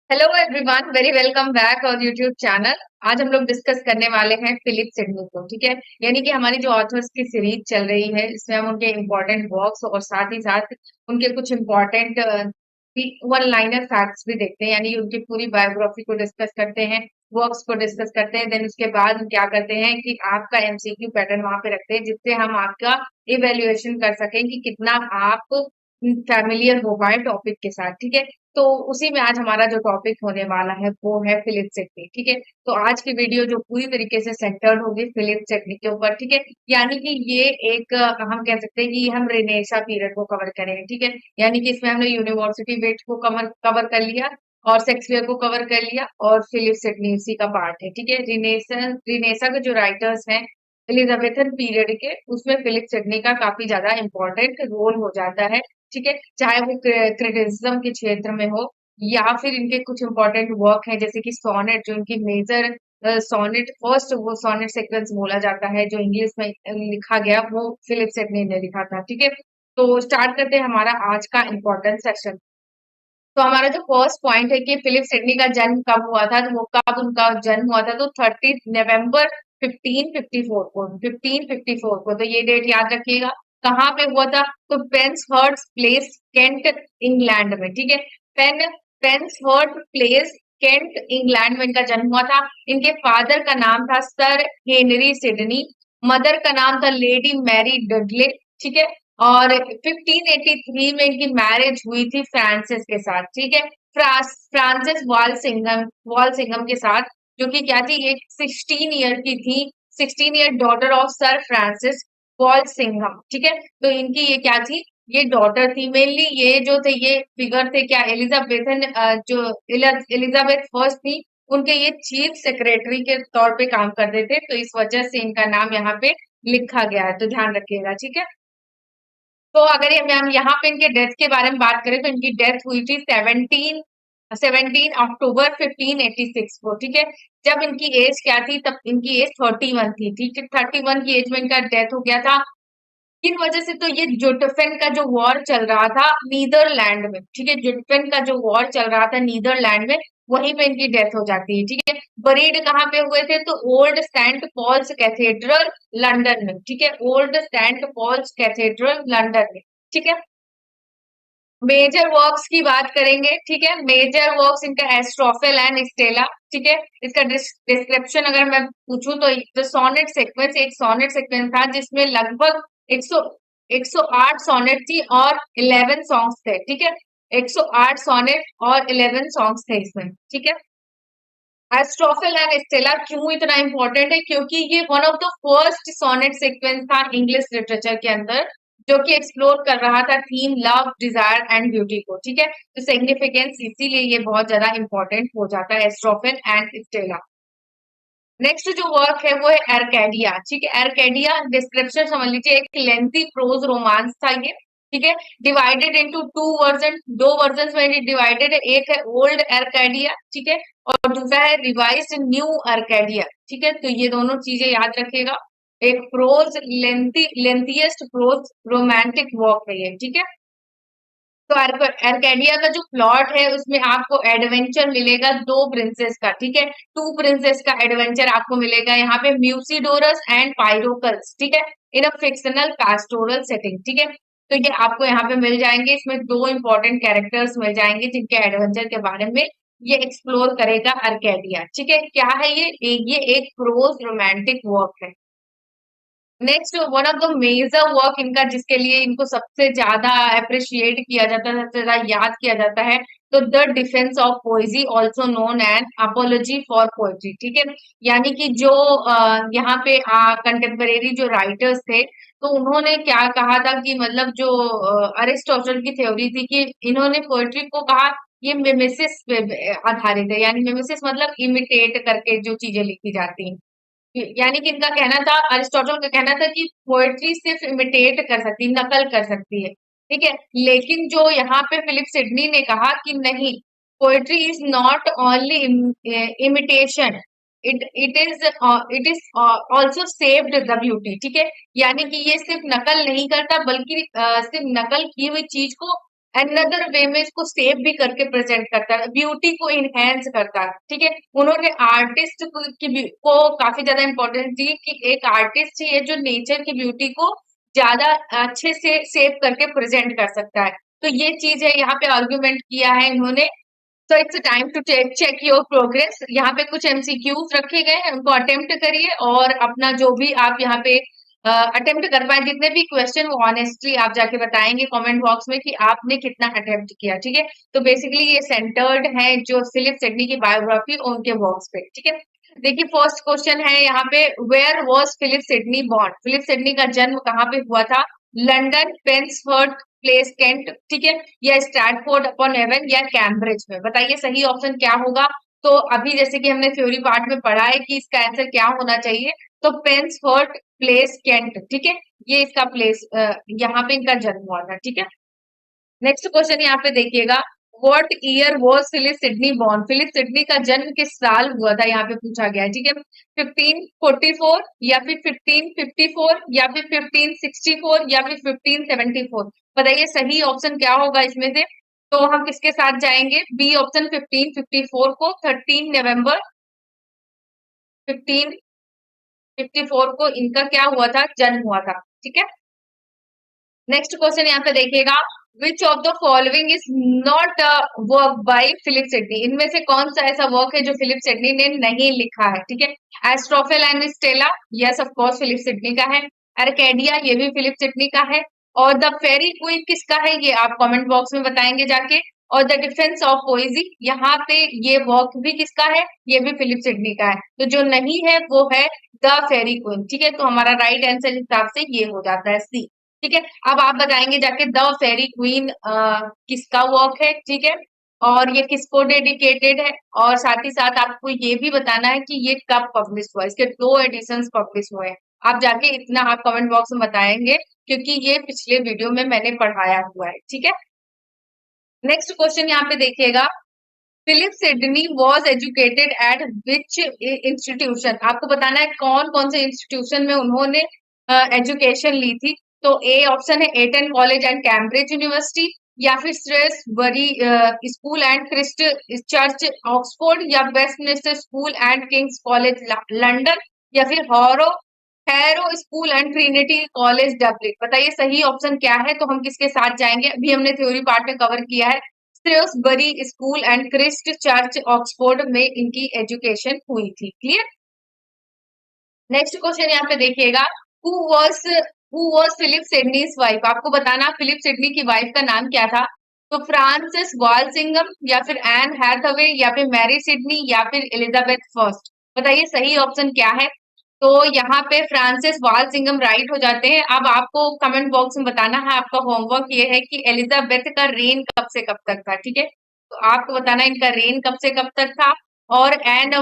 Hello everyone, very welcome back और YouTube channel. आज हम लोग डिस्कस करने वाले हैं फिलिप सिडनी को। ठीक है, यानी कि हमारी जो ऑथर्स की सीरीज चल रही है, इसमें हम उनके इम्पोर्टेंट वर्क्स और साथ ही साथ उनके कुछ इम्पोर्टेंट वन लाइनर फैक्ट्स भी देखते हैं, यानी उनकी पूरी बायोग्राफी को डिस्कस करते हैं, वर्क्स को डिस्कस करते हैं। देन उसके बाद हम क्या करते हैं कि आपका एमसीक्यू पैटर्न वहां पे रखते हैं, जिससे हम आपका इवेल्युएशन कर सकें कि कितना आप फैमिलियर हो पाए टॉपिक के साथ। ठीक है, तो उसी में आज हमारा जो टॉपिक होने वाला है वो है फिलिप सिडनी। ठीक है, तो आज की वीडियो जो पूरी तरीके से सेंटर्ड होगी फिलिप सिडनी के ऊपर। ठीक है, यानी कि ये एक हम कह सकते हैं कि हम रेनेसा पीरियड को कवर करेंगे। ठीक है, यानी कि इसमें हमने यूनिवर्सिटी वेट को कवर कवर कर लिया और शेक्सपियर को कवर कर लिया और फिलिप सिडनी उसी का पार्ट है। ठीक है, रिनेसा के जो राइटर्स हैं एलिजाबेथन पीरियड के, उसमें फिलिप सिडनी का काफी ज्यादा इंपॉर्टेंट रोल हो जाता है। ठीक है, चाहे वो क्रिटिसिज्म के क्षेत्र में हो या फिर इनके कुछ इंपॉर्टेंट वर्क है, जैसे कि सोनेट, जो इनकी मेजर सोनेट, फर्स्ट वो सोनेट सीक्वेंस बोला जाता है जो इंग्लिश में लिखा गया, वो फिलिप सिडनी ने लिखा था। ठीक है, तो स्टार्ट करते हैं हमारा आज का इम्पोर्टेंट सेक्शन। तो हमारा जो फर्स्ट पॉइंट है कि फिलिप सिडनी का जन्म कब हुआ था, तो वो कब उनका जन्म हुआ था, तो 30 नवंबर 1554 को, 1554 को। तो ये डेट याद रखिएगा। कहाँ पे हुआ था, तो पेन्सहर्स्ट प्लेस, केंट, इंग्लैंड में। ठीक है, pen Penshurst place, Kent, England में इनका जन्म हुआ था। इनके फादर का नाम था सर हेनरी सिडनी, मदर का नाम था लेडी मैरी डडले। ठीक है, और 1583 में इनकी मैरिज हुई थी फ्रांसिस के साथ। ठीक है, फ्रांसिस वालसिंघम के साथ, जो कि क्या थी, एक 16 ईयर की थी, 16 year daughter of sir Francis Walsingham. ठीक है, तो इनकी ये क्या थी, ये डॉटर थी। मेनली ये जो थे, ये फिगर थे क्या, एलिजाबेथन जो एलिजाबेथ फर्स्ट थी, उनके ये चीफ सेक्रेटरी के तौर पे काम करते थे, तो इस वजह से इनका नाम यहाँ पे लिखा गया है, तो ध्यान रखिएगा। ठीक है, तो अगर ये हम यहाँ पे इनके डेथ के बारे में बात करें, तो इनकी डेथ हुई थी 17 अक्टूबर 1586 को। ठीक है, जब इनकी एज क्या थी, तब इनकी एज 31 थी। ठीक है, 31 की एज में इनका डेथ हो गया था। किन वजह से, तो ये जुटफेन का जो वॉर चल रहा था नीदरलैंड में। ठीक है, जुटफेन का जो वॉर चल रहा था नीदरलैंड में, वहीं पे इनकी डेथ हो जाती है। ठीक है, बरीड कहाँ पे हुए थे, तो old Saint Paul's Cathedral, London में। ठीक है, old Saint Paul's Cathedral, London में। ठीक है, मेजर वर्क्स की बात करेंगे। ठीक है, मेजर वर्क्स इनका एस्ट्रोफिल एंड स्टेला। ठीक है, इसका डिस्क्रिप्शन अगर मैं पूछूं, तो सोनेट सीक्वेंस, एक सोनेट सीक्वेंस था जिसमें लगभग 100 108 सोनेट थी और 11 सॉन्ग्स थे। ठीक है, 108 सोनेट और 11 सॉन्ग्स थे इसमें। ठीक है, एस्ट्रोफिल एंड स्टेला क्यों इतना इंपॉर्टेंट है, क्योंकि ये one of the first sonnet sequence था इंग्लिश लिटरेचर के अंदर, जो कि एक्सप्लोर कर रहा था theme love, desire and beauty को। ठीक है, तो सिग्निफिकेंस इसीलिए ये बहुत ज्यादा इंपॉर्टेंट हो जाता है, एस्ट्रोफिल एंड स्टेला। नेक्स्ट जो वर्क है वो है एरकेडिया। ठीक है, एरकेडिया डिस्क्रिप्शन समझ लीजिए, एक लेंथी प्रोज रोमांस था ये। ठीक है, डिवाइडेड इनटू टू वर्जन, दो वर्जन में डिवाइडेड है, एक है ओल्ड एरकेडिया। ठीक है, और दूसरा है रिवाइज्ड न्यू एरकेडिया। ठीक है, तो ये दोनों चीजें याद रखिएगा। एक prose lengthiest prose romantic work है ये। ठीक है, तो अर्केडिया का जो प्लॉट है, उसमें आपको एडवेंचर मिलेगा दो प्रिंसेस का। ठीक है, टू प्रिंसेस का एडवेंचर आपको मिलेगा यहाँ पे, म्यूसिडोरस एंड पाइरोकल्स। ठीक है, इन अ फिक्शनल पास्टोरल सेटिंग। ठीक है, तो ये आपको यहाँ पे मिल जाएंगे, इसमें दो इंपॉर्टेंट कैरेक्टर्स मिल जाएंगे जिनके एडवेंचर के बारे में ये एक्सप्लोर करेगा अर्केडिया। ठीक है, क्या है ये एक प्रोज रोमांटिक वर्क है। Next one of the major work इनका, जिसके लिए इनको सबसे ज्यादा अप्रिशिएट किया जाता है, सबसे ज्यादा याद किया जाता है, तो the defence of पोएजी, also known an apology for poetry. ठीक है, यानी कि जो यहाँ पे कंटेम्परेरी जो राइटर्स थे, तो उन्होंने क्या कहा था कि मतलब जो अरिस्टोटल की थ्योरी थी कि इन्होंने पोएट्री को कहा ये मिमेसिस पे आधारित है, यानी मिमेसिस मतलब इमिटेट करके जो चीजें लिखी जाती हैं। यानी कि इनका कहना था, अरिस्टोटल का कहना था कि पोएट्री सिर्फ इमिटेट कर सकती है, नकल कर सकती है। ठीक है, लेकिन जो यहाँ पे फिलिप सिडनी ने कहा कि नहीं, poetry is not only imitation, it is also saved the beauty. ठीक है, यानी कि ये सिर्फ नकल नहीं करता, बल्कि सिर्फ नकल की हुई चीज को अनदर वे में इसको सेव भी करके प्रेजेंट करता है, ब्यूटी को इनहेंस करता है। ठीक है, उन्होंने आर्टिस्ट को काफी ज्यादा इंपॉर्टेंस दी कि एक आर्टिस्ट ही है जो नेचर की ब्यूटी को ज्यादा अच्छे से सेव करके प्रेजेंट कर सकता है। तो ये चीज है, यहाँ पे आर्ग्यूमेंट किया है इन्होंने। So it's time to check your progress. यहाँ पे कुछ एमसीक्यूज रखे गए हैं, उनको अटेम्प्ट करिए और अपना जो भी आप यहाँ पे अटेम्प्ट कर पाए, जितने भी क्वेश्चन, वो ऑनेस्टली आप जाके बताएंगे कमेंट बॉक्स में कि आपने कितना अटेम्प्ट किया। ठीक है, तो बेसिकली ये सेंटर्ड है जो फिलिप सिडनी की बायोग्राफी और उनके वर्क्स पे। ठीक है, देखिए फर्स्ट क्वेश्चन है यहाँ पे, where was Philip Sidney born? Philip Sidney का जन्म कहाँ पे हुआ था? लंदन, पेन्सहर्स्ट प्लेस, केंट, ठीक है, या स्ट्रैटफोर्ड अपॉन एवन, या कैम्ब्रिज में? बताइए सही ऑप्शन क्या होगा। तो अभी जैसे कि हमने थ्योरी पार्ट में पढ़ा है कि इसका आंसर क्या होना चाहिए, तो पेन्सफोर्ड प्लेस, केंट। ठीक है, ये इसका प्लेस, यहाँ पे इनका जन्म हुआ था। ठीक है, नेक्स्ट क्वेश्चन यहाँ पे देखिएगा, what year was Philip Sidney born? Philip Sidney का जन्म किस साल हुआ था, यहाँ पे पूछा गया है। ठीक है, 1544 या फिर 1554 या फिर 1564 या फिर 1574? बताइए सही ऑप्शन क्या होगा इसमें से। तो हम किसके साथ जाएंगे? बी ऑप्शन 1554 को, 13 नवंबर 1554 को इनका क्या हुआ था, जन्म हुआ था। ठीक है, नेक्स्ट क्वेश्चन यहाँ पे देखिएगा, which of the following is not a work by Philip Sidney? इनमें से कौन सा ऐसा वर्क है जो फिलिप सिडनी ने नहीं लिखा है? ठीक है, Astrophel and Stella, yes of course Philip Sidney का है। अर्केडिया, ये भी फिलिप सिडनी का है। और द फेरी क्वीन किसका है, ये आप कमेंट बॉक्स में बताएंगे जाके। और द डिफेंस ऑफ पोइजी, यहाँ पे ये वर्क भी किसका है, ये भी फिलिप सिडनी का है। तो जो नहीं है वो है द फेरी क्वीन। ठीक है, तो हमारा राइट आंसर हिसाब से ये हो जाता है सी। ठीक है, अब आप बताएंगे जाके द फेरी क्वीन किसका वर्क है। ठीक है, और ये किसको डेडिकेटेड है, और साथ ही साथ आपको ये भी बताना है कि ये कब पब्लिश हुआ, इसके 2 एडिशंस पब्लिश हुए हैं। आप जाके इतना आप कमेंट बॉक्स में बताएंगे, क्योंकि ये पिछले वीडियो में मैंने पढ़ाया हुआ है। ठीक है, नेक्स्ट क्वेश्चन यहाँ पे देखिएगा, Philip Sidney was educated at which institution? आपको बताना है कौन कौन से इंस्टीट्यूशन में उन्होंने एजुकेशन ली थी। तो ए ऑप्शन है Eton College and Cambridge University, या फिर Shrewsbury School and Christ Church Oxford, या Westminster School and King's College London, या फिर Harrow School and Trinity College Dublin? बताइए सही ऑप्शन क्या है। तो हम किसके साथ जाएंगे, अभी हमने थ्योरी पार्ट में कवर किया है, Shrewsbury School and Christ Church Oxford में इनकी एजुकेशन हुई थी। क्लियर, नेक्स्ट क्वेश्चन यहाँ पे देखिएगा, हु वाज फिलिप सिडनीज वाइफ? आपको बताना फिलिप सिडनी की वाइफ का नाम क्या था। तो फ्रांसिस वालसिंगम, या फिर एन हैथवे, या फिर मैरी सिडनी, या फिर एलिजाबेथ फर्स्ट? बताइए सही ऑप्शन क्या है। तो यहाँ पे फ्रांसिस वालसिंगम राइट हो जाते हैं। अब आपको कमेंट बॉक्स में बताना है, आपका होमवर्क ये है कि एलिजाबेथ का रेन कब से कब तक था। ठीक है, तो आपको बताना है इनका रेन कब से कब तक था, और एन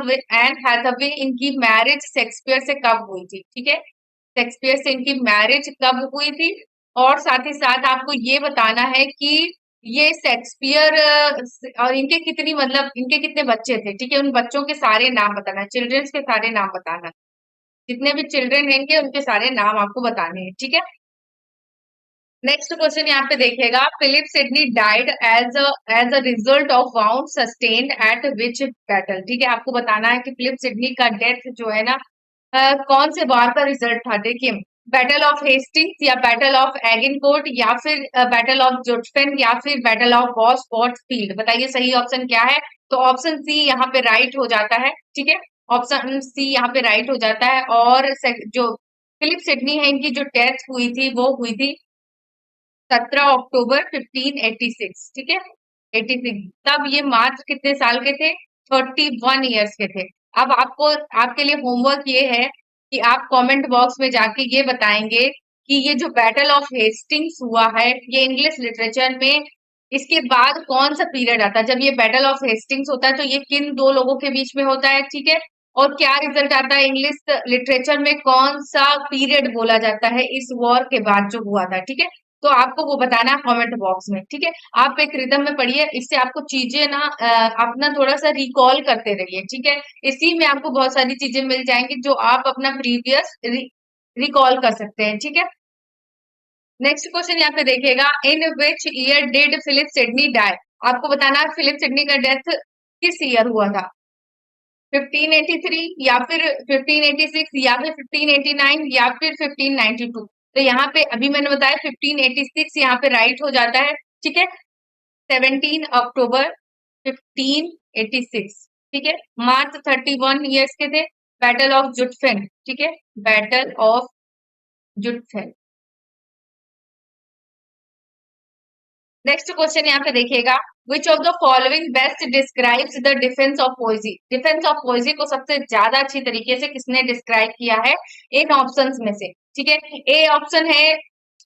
हैथवे इनकी मैरिज शेक्सपियर से कब हुई थी। ठीक है, शेक्सपियर से इनकी मैरिज कब हुई थी, और साथ ही साथ आपको ये बताना है कि ये शेक्सपियर और इनके कितनी, मतलब इनके कितने बच्चे थे। ठीक है, उन बच्चों के सारे नाम बताना है, चिल्ड्रंस के सारे नाम बताना है, जितने भी चिल्ड्रन हैं उनके सारे नाम आपको बताने हैं। ठीक है, नेक्स्ट क्वेश्चन यहाँ पे देखिएगा, Philip Sidney died as a result of wound sustained at which battle? ठीक है, आपको बताना है कि फिलिप सिडनी का डेथ जो है ना, कौन से वार का रिजल्ट था। देखिए, बैटल ऑफ हेस्टिंग्स, या बैटल ऑफ एगिनकोर्ट, या फिर बैटल ऑफ जोटफेन, या फिर बैटल ऑफ बॉस्फोर्स फील्ड? बताइए सही ऑप्शन क्या है। तो ऑप्शन सी यहाँ पे राइट हो जाता है। ठीक है, ऑप्शन सी यहाँ पे राइट हो जाता है। और जो फिलिप सिडनी है, इनकी जो डेथ हुई थी वो हुई थी 17 अक्टूबर 1586। ठीक है, 86। तब ये मात्र कितने साल के थे, 31 ईयर्स के थे। अब आपको, आपके लिए होमवर्क ये है कि आप कमेंट बॉक्स में जाके ये बताएंगे कि ये जो बैटल ऑफ हेस्टिंग्स हुआ है, ये इंग्लिश लिटरेचर में इसके बाद कौन सा पीरियड आता है। जब ये बैटल ऑफ हेस्टिंग्स होता है तो ये किन 2 लोगों के बीच में होता है। ठीक है, और क्या रिजल्ट आता है, इंग्लिश लिटरेचर में कौन सा पीरियड बोला जाता है इस वॉर के बाद जो हुआ था। ठीक है, तो आपको वो बताना है कमेंट बॉक्स में। ठीक है, आप एक रिदम में पढ़िए, इससे आपको चीजें ना अपना थोड़ा सा रिकॉल करते रहिए। ठीक है, इसी में आपको बहुत सारी चीजें मिल जाएंगी जो आप अपना प्रीवियस रिकॉल कर सकते हैं। ठीक है, नेक्स्ट क्वेश्चन यहाँ पे देखिएगा, in which year did Philip Sidney die. आपको बताना है फिलिप सिडनी का डेथ किस ईयर हुआ था, 1583 या फिर 1586 या फिर 1589 या फिर 1592। तो यहाँ पे अभी मैंने बताया 1586 यहाँ पे राइट हो जाता है, ठीक है। 17 अक्टूबर 1586, ठीक है। मार्च 31 ईयर्स के थे, बैटल ऑफ जुटफेन, ठीक है, बैटल ऑफ जुटफेन। नेक्स्ट क्वेश्चन यहाँ पे देखिएगा, which of the following best describes the defence of पोएजी। Defence of पोएजी को सबसे ज्यादा अच्छी तरीके से किसने डिस्क्राइब किया है इन ऑप्शंस में से, ठीक है। ए ऑप्शन है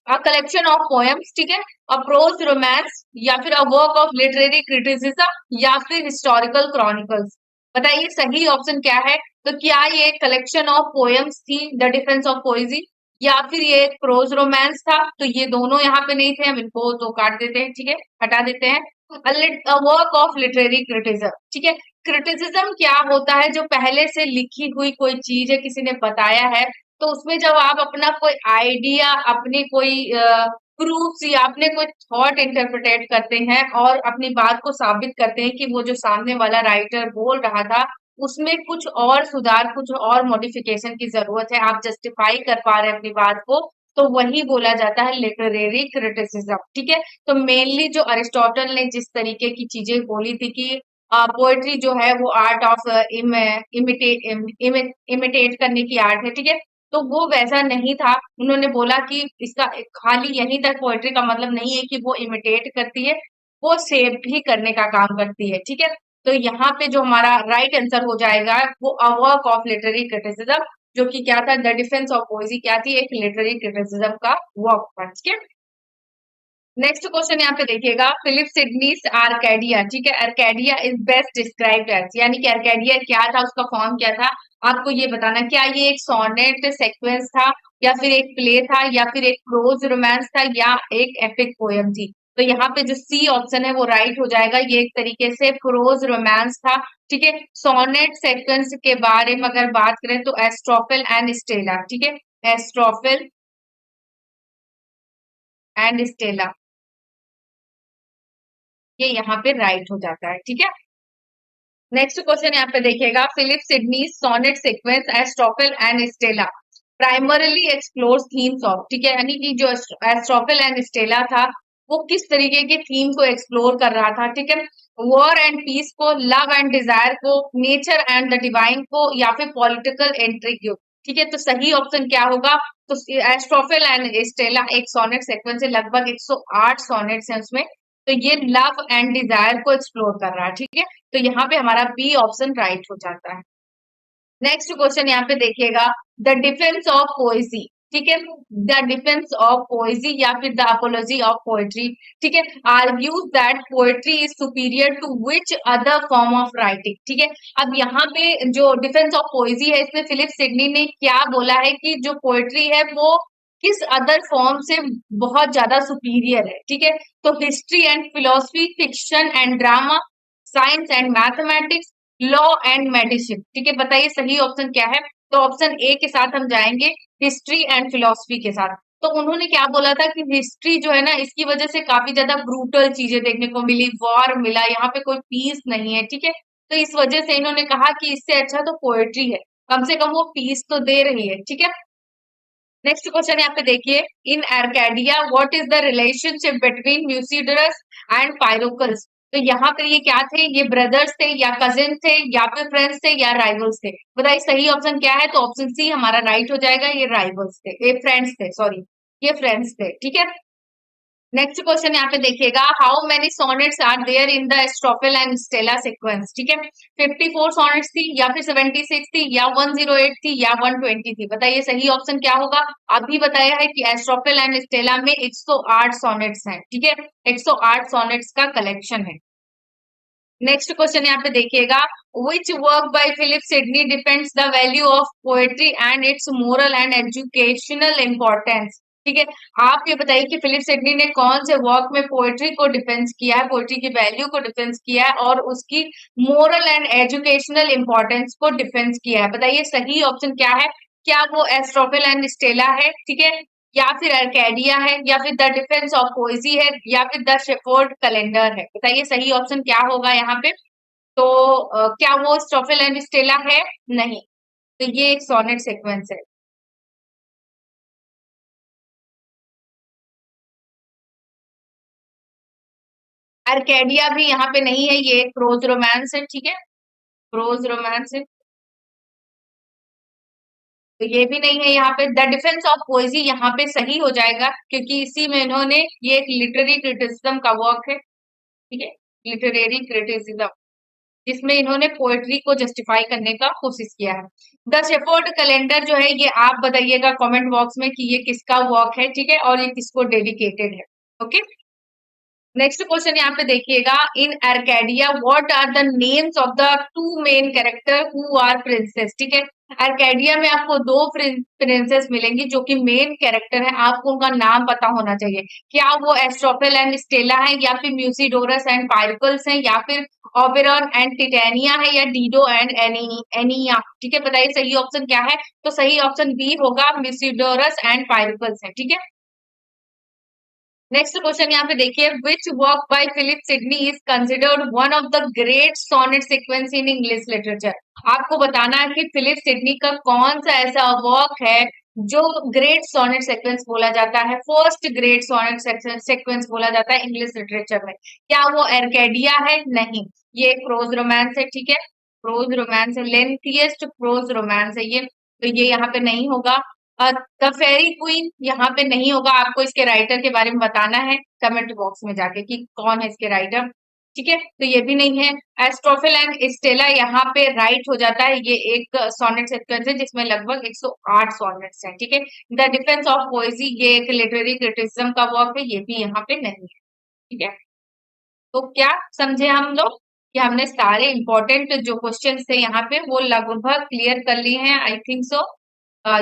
अ कलेक्शन ऑफ पोएम्स, ठीक है, अ प्रोज रोमांस, या फिर a work of literary criticism, या फिर हिस्टोरिकल क्रॉनिकल्स। बताइए सही ऑप्शन क्या है। तो क्या ये कलेक्शन ऑफ पोएम्स थी द डिफेंस ऑफ पोएजी, या फिर ये एक प्रोज रोमांस था। तो ये दोनों यहाँ पे नहीं थे, हम इनको तो काट देते हैं, ठीक है, हटा देते हैं। वर्क ऑफ लिटरेरी क्रिटिसिज्म, ठीक है। क्रिटिसिज्म क्या होता है, जो पहले से लिखी हुई कोई चीज है, किसी ने बताया है, तो उसमें जब आप अपना कोई आइडिया, अपनी कोई प्रूफ्स या अपने कोई थॉट इंटरप्रिटेट करते हैं और अपनी बात को साबित करते हैं कि वो जो सामने वाला राइटर बोल रहा था उसमें कुछ और सुधार, कुछ और मॉडिफिकेशन की जरूरत है, आप जस्टिफाई कर पा रहे हैं अपनी बात को, तो वही बोला जाता है लिटरेरी क्रिटिसिज्म, ठीक है। तो मेनली जो अरिस्टोटल ने जिस तरीके की चीजें बोली थी कि पोएट्री जो है वो आर्ट ऑफ इमिटेट करने की आर्ट है, ठीक है, तो वो वैसा नहीं था। उन्होंने बोला कि इसका खाली यहीं तक पोएट्री का मतलब नहीं है कि वो इमिटेट करती है, वो सेव भी करने का काम करती है, ठीक है। तो यहाँ पे जो हमारा राइट आंसर हो जाएगा वो a work of literary criticism, जो कि क्या था, द डिफेंस ऑफ पोएजी क्या थी, एक लिटरेरी क्रिटिसिज्म का वर्क था, ठीक है। नेक्स्ट क्वेश्चन यहाँ पे देखिएगा, फिलिप सिडनीज आर्केडिया, ठीक है, Arcadia is best described as, यानी कि आर्केडिया क्या था, उसका फॉर्म क्या था, आपको ये बताना। क्या ये एक सोनेट सेक्वेंस था, या फिर एक प्ले था, या फिर एक प्रोज रोमांस था, या एक एपिक पोएम थी। तो यहाँ पे जो सी ऑप्शन है वो राइट हो जाएगा, ये एक तरीके से प्रोज रोमांस था, ठीक है। सोनेट सेक्वेंस के बारे में अगर बात करें तो एस्ट्रोफिल एंड स्टेला, ठीक है, एस्ट्रोफिल एंड स्टेला, ये यहाँ पे राइट हो जाता है, ठीक है। नेक्स्ट क्वेश्चन यहाँ पे देखिएगा, Philip Sidney sonnet sequence Astrophil and Stella primarily explores themes of, ठीक है, यानी कि जो एस्ट्रोफिल एंड स्टेला था वो किस तरीके के थीम को एक्सप्लोर कर रहा था, ठीक है। वॉर एंड पीस को, लव एंड डिजायर को, नेचर एंड द डिवाइन को, या फिर पॉलिटिकल इंट्रिग, ठीक है। तो सही ऑप्शन क्या होगा, तो एस्ट्रोफिल एंड स्टेला एक सोनेट सीक्वेंस है, लगभग 108 सोनेट्स हैं उसमें, तो ये लव एंड डिजायर को एक्सप्लोर कर रहा है, ठीक है। तो यहाँ पे हमारा बी ऑप्शन राइट हो जाता है। नेक्स्ट क्वेश्चन यहाँ पे देखिएगा, द डिफेंस ऑफ पोएजी, ठीक है, द डिफेंस ऑफ पोएजी या फिर द अपोलॉजी ऑफ पोएट्री, ठीक है, argues that poetry is superior to which other form of writing, ठीक है। अब यहाँ पे जो डिफेंस ऑफ पोएजी है इसमें फिलिप सिडनी ने क्या बोला है कि जो पोएट्री है वो किस अदर फॉर्म से बहुत ज्यादा सुपीरियर है, ठीक है। तो history and philosophy, fiction and drama, science and mathematics, law and medicine, ठीक है। बताइए सही ऑप्शन क्या है। तो ऑप्शन ए के साथ हम जाएंगे, हिस्ट्री एंड फिलोसफी के साथ। तो उन्होंने क्या बोला था कि हिस्ट्री जो है ना इसकी वजह से काफी ज्यादा ब्रूटल चीजें देखने को मिली, वॉर मिला, यहाँ पे कोई पीस नहीं है, ठीक है। तो इस वजह से इन्होंने कहा कि इससे अच्छा तो पोएट्री है, कम से कम वो पीस तो दे रही है, ठीक है। नेक्स्ट क्वेश्चन यहाँ पे देखिए, in Arcadia what is the relationship between Musidorus and Pyrocles. तो यहाँ पे ये क्या थे, ये ब्रदर्स थे, या कजिन थे, या फिर फ्रेंड्स थे, या राइवल्स थे। बताइए सही ऑप्शन क्या है। तो ऑप्शन सी हमारा राइट हो जाएगा, ये राइवल्स थे, ये फ्रेंड्स थे, सॉरी, ये फ्रेंड्स थे, ठीक है। नेक्स्ट क्वेश्चन यहाँ पे देखिएगा, how many sonnets are there in the Astrophil and Stella sequence, ठीक है। 54 सोनेट्स थी, या फिर 76 थी, या 108 थी, या 120 थी। बताइए सही ऑप्शन क्या होगा। अभी बताया है कि एस्ट्रोफिल एंड स्टेला में 108 सोनेट्स हैं, ठीक है, 108 सोनेट्स का कलेक्शन है। नेक्स्ट क्वेश्चन यहाँ पे देखिएगा, which work by Philip Sidney depends the value of poetry and its moral and educational importance, ठीक है। आप ये बताइए कि फिलिप सिडनी ने कौन से वर्क में पोएट्री को डिफेंस किया है, पोएट्री की वैल्यू को डिफेंस किया है और उसकी मोरल एंड एजुकेशनल इंपॉर्टेंस को डिफेंस किया है। बताइए सही ऑप्शन क्या है। क्या वो एस्ट्रोफिल एंड स्टेला है, ठीक है, या फिर अर्केडिया है, या फिर द डिफेंस ऑफ पोएजी है, या फिर द शेफोर्ड कैलेंडर है? बताइए सही ऑप्शन क्या होगा यहाँ पे। तो क्या वो स्टॉफेल एंड स्टेला है? नहीं। तो ये एक सोनेट सीक्वेंस है। अर्केडिया भी यहाँ पे नहीं है, ये एक प्रोज रोमांस है, ठीक है, प्रोज रोमांस है। तो ये भी नहीं है यहाँ पे। द डिफेंस ऑफ पोएजी यहाँ पे सही हो जाएगा, क्योंकि इसी में इन्होंने, ये एक लिटरेरी क्रिटिसिज्म का वर्क है, ठीक है, लिटरेरी क्रिटिसिज्म, जिसमें इन्होंने पोएट्री को जस्टिफाई करने का कोशिश किया है। द शेफोर्ड कैलेंडर जो है, ये आप बताइएगा कमेंट बॉक्स में कि ये किसका वर्क है, ठीक है, और ये किसको डेडिकेटेड है। ओके, नेक्स्ट क्वेश्चन यहाँ पे देखिएगा। In Arcadia what are the names of the two main characters who are princes? ठीक है, अर्केडिया में आपको दो प्रिंसेस मिलेंगी जो कि मेन कैरेक्टर है, आपको उनका नाम पता होना चाहिए। क्या वो एस्ट्रोफेल एंड स्टेला है, या फिर म्यूसिडोरस एंड पाइरकल्स है, या फिर ओबेरॉन एंड टिटेनिया है, या डीडो एंड एनिया? ठीक है, बताइए सही ऑप्शन क्या है। तो सही ऑप्शन बी होगा, म्यूसिडोरस एंड पाइरकल्स है, ठीक है। नेक्स्ट क्वेश्चन यहाँ पे देखिए, which work by Philip Sidney is considered one of the great sonnet sequence in English literature? आपको बताना है कि फिलिप सिडनी का कौन सा ऐसा वर्क है जो ग्रेट सोनेट सीक्वेंस बोला जाता है, फर्स्ट ग्रेट सोनेट सीक्वेंस बोला जाता है इंग्लिश लिटरेचर में। क्या वो एर्केडिया है? नहीं, ये प्रोज रोमांस है, ठीक है, प्रोज रोमांस है, लेंथीएस्ट प्रोज रोमांस है ये, तो ये यहाँ पे नहीं होगा। द फेरी क्वीन यहाँ पे नहीं होगा, आपको इसके राइटर के बारे में बताना है कमेंट बॉक्स में जाके कि कौन है इसके राइटर, ठीक है, तो ये भी नहीं है। एस्ट्रोफिल एंड स्टेला यहाँ पे राइट हो जाता है, ये एक सोनेट सीक्वेंस है जिसमें लगभग 108 सोनेट्स हैं, ठीक है। द डिफेंस ऑफ पोएजी, ये एक लिटरेरी क्रिटिसिज्म का वर्क है, ये भी यहाँ पे नहीं है, ठीक है। तो क्या समझे हम लोग कि हमने सारे इंपॉर्टेंट जो क्वेश्चन थे यहाँ पे वो लगभग क्लियर कर लिए हैं, आई थिंक सो।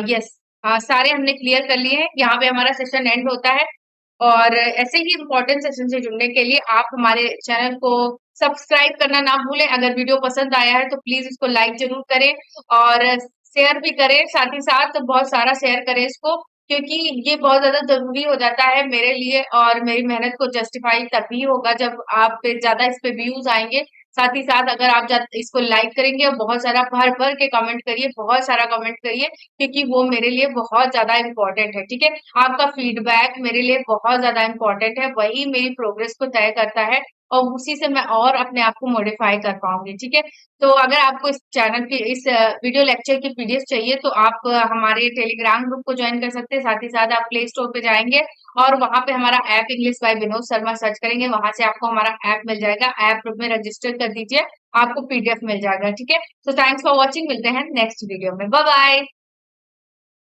यस, सारे हमने क्लियर कर लिए हैं। यहाँ पे हमारा सेशन एंड होता है, और ऐसे ही इम्पोर्टेंट सेशन से जुड़ने के लिए आप हमारे चैनल को सब्सक्राइब करना ना भूलें। अगर वीडियो पसंद आया है तो प्लीज इसको लाइक जरूर करें, और शेयर भी करें, साथ ही साथ बहुत सारा शेयर करें इसको, क्योंकि ये बहुत ज्यादा जरूरी हो जाता है मेरे लिए, और मेरी मेहनत को जस्टिफाई तभी होगा जब आप पे ज्यादा इस पे व्यूज आएंगे। साथ ही साथ अगर आप इसको लाइक करेंगे और बहुत सारा भर भर के कमेंट करिए, बहुत सारा कमेंट करिए, क्योंकि वो मेरे लिए बहुत ज्यादा इंपॉर्टेंट है, ठीक है। आपका फीडबैक मेरे लिए बहुत ज्यादा इंपॉर्टेंट है, वही मेरी प्रोग्रेस को तय करता है, और उसी से मैं और अपने आप को मॉडिफाई कर पाऊंगी, ठीक है। तो अगर आपको इस चैनल की, इस वीडियो लेक्चर की पीडीएफ चाहिए तो आप हमारे टेलीग्राम ग्रुप को ज्वाइन कर सकते हैं। साथ ही साथ आप प्ले स्टोर पे जाएंगे और वहां पे हमारा app English by Vinod Sharma search करेंगे, वहां से आपको हमारा ऐप मिल जाएगा। ऐप ग्रुप में रजिस्टर कर दीजिए, आपको पीडीएफ मिल जाएगा, ठीक है। तो थैंक्स फॉर वॉचिंग, मिलते हैं नेक्स्ट वीडियो में, बाय बाय।